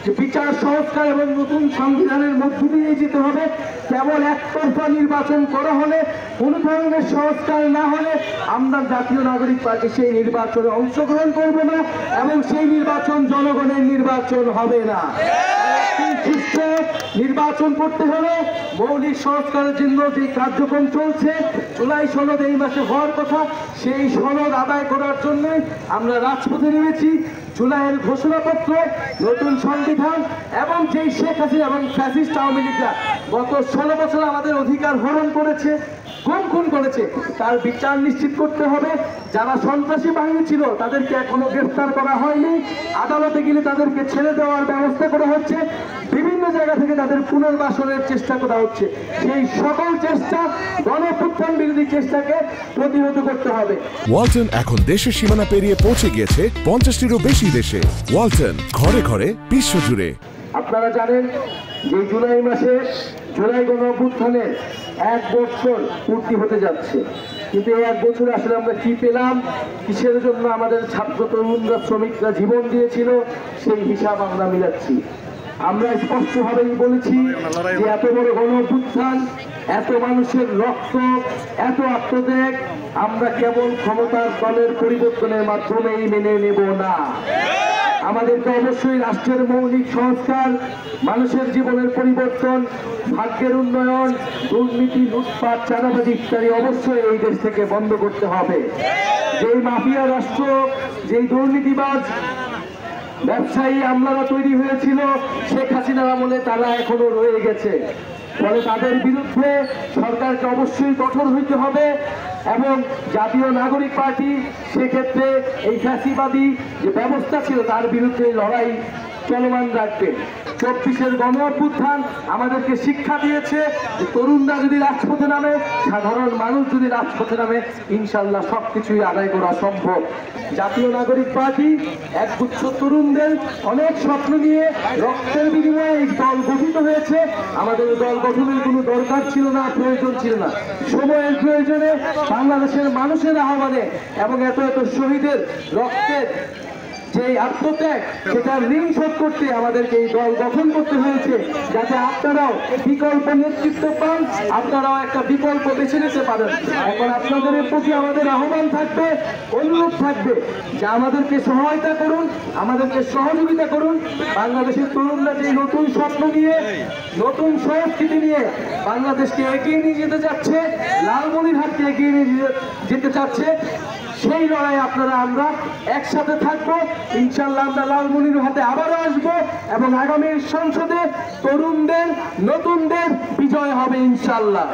যে বিচার সংস্কার এবং নতুন সংবিধানের মধ্য দিয়ে যেতে হবে। কেবল একতরফা নির্বাচন করা হলে, কোন ধরনের সংস্কার না হলে আমরা জাতীয় নাগরিক পার্টি সেই নির্বাচনে অংশগ্রহণ করব না এবং সেই নির্বাচন জনগণের নির্বাচন হবে না। সুষ্ঠু নির্বাচন করতে হলে মৌলিক সংস্কারের জন্য যে কার্যক্রম চলছে, জুলাই সনদ এই মাসে হওয়ার কথা, সেই সনদ আদায় করার জন্য আমরা রাজপথে নেমেছি। জুলাইয়ের ঘোষণাপত্র, নতুন সংবিধান এবং যেই শেখ হাসিনা এবং ফ্যাসিস্ট আওয়ামী লীগরা গত 16 বছর আমাদের অধিকার হরণ করেছে, খুন করেছে, তার বিচার নিশ্চিত করতে হবে। যারা সন্ত্রাসী বাহিনী ছিল তাদেরকে এখনো গ্রেফতার করা হয়নি, আদালতে গেলে তাদেরকে ছেড়ে দেওয়ার ব্যবস্থা করা হচ্ছে, বিভিন্ন জায়গা থেকে তাদের পুনর্বাসনের চেষ্টা করা হচ্ছে। সেই সকল চেষ্টা, গণঅভ্যুত্থান বিরোধী চেষ্টাকে প্রতিহত করতে হবে। ওয়ালটন এখন দেশের সীমানা পেরিয়ে পৌঁছে গিয়েছে 50টিরও বেশি দেশে। ওয়ালটন, ঘরে ঘরে বিশ্বজুড়ে। আপনারা জানেন যে জুলাই মাসে জুলাই গণঅভ্যুত্থানের 1 বছর পূর্তি হতে যাচ্ছে, কিন্তু এই 1 বছরে আসলে আমরা কি পেলাম, কিসের জন্য আমাদের ছাত্র তরুণরা, শ্রমিকরা জীবন দিয়েছিল, সেই হিসাব আমরা মিলাচ্ছি। আমরা স্পষ্টভাবেই বলেছি যে এত বড় গণঅভ্যুত্থান, এত মানুষের রক্ত, এত আত্মত্যাগ আমরা কেবল ক্ষমতার দলের পরিবর্তনের মাধ্যমেই মেনে নেব না। আমাদেরকে অবশ্যই রাষ্ট্রের মৌলিক সংস্কার, মানুষের জীবনের পরিবর্তন, ভাগ্যের উন্নয়ন, দুর্নীতি, লুটপাট, চাঁদাবাজি ইত্যাদি অবশ্যই এই দেশ থেকে বন্ধ করতে হবে। যেই মাফিয়া রাষ্ট্র, যেই দুর্নীতিবাজ ব্যবসায়ী আমলারা তৈরি হয়েছিল শেখ হাসিনার আমলে, তারা এখনো রয়ে গেছে। ফলে তাদের বিরুদ্ধে সরকারকে অবশ্যই কঠোর হইতে হবে এবং জাতীয় নাগরিক পার্টি সেক্ষেত্রে এই ফ্যাসিবাদী যে ব্যবস্থা ছিল তার বিরুদ্ধে লড়াই চলমান রাখবে। 24-এর গণঅভ্যুত্থান আমাদেরকে শিক্ষা দিয়েছে যে তরুণরা যদি রাজপথে নামে, সাধারণ মানুষ যদি রাজপথে নামে, ইনশাল্লাহ সবকিছুই আদায় করা সম্ভব। জাতীয় নাগরিক পার্টি একগুচ্ছ তরুণদের অনেক স্বপ্ন নিয়ে রক্তের বিনিময়ে এই দল গঠিত হয়েছে। আমাদের দল গঠনের কোনো দরকার ছিল না, প্রয়োজন ছিল না। সময়ের প্রয়োজনে, বাংলাদেশের মানুষের আহ্বানে এবং এত এত শহীদের রক্তের যে আত্মত্যাগ, সেটা ঋণ শোধ করতে আমাদেরকে এই দল গঠন করতে হয়েছে, যাতে আপনারাও বিকল্প নেতৃত্ব পান, আপনারাও একটা বিকল্প বেছে নিতে পারেন। এখন আপনাদের প্রতি আমাদের আহ্বান থাকবে, অনুরোধ থাকবে যে আমাদেরকে সহায়তা করুন, আমাদেরকে সহযোগিতা করুন। বাংলাদেশের তরুণরা যে নতুন স্বপ্ন নিয়ে, নতুন সংস্কৃতি নিয়ে বাংলাদেশকে এগিয়ে নিয়ে যেতে চাচ্ছে, লালমনিরহাটকে এগিয়ে নিয়ে যেতে চাচ্ছে, সেই লড়াই আপনারা আমরা একসাথে থাকবো। ইনশাল্লাহ আমরা লালমনিরহাটে আবারও আসবো এবং আগামী সংসদে তরুণদের, নতুনদের বিজয় হবে ইনশাল্লাহ।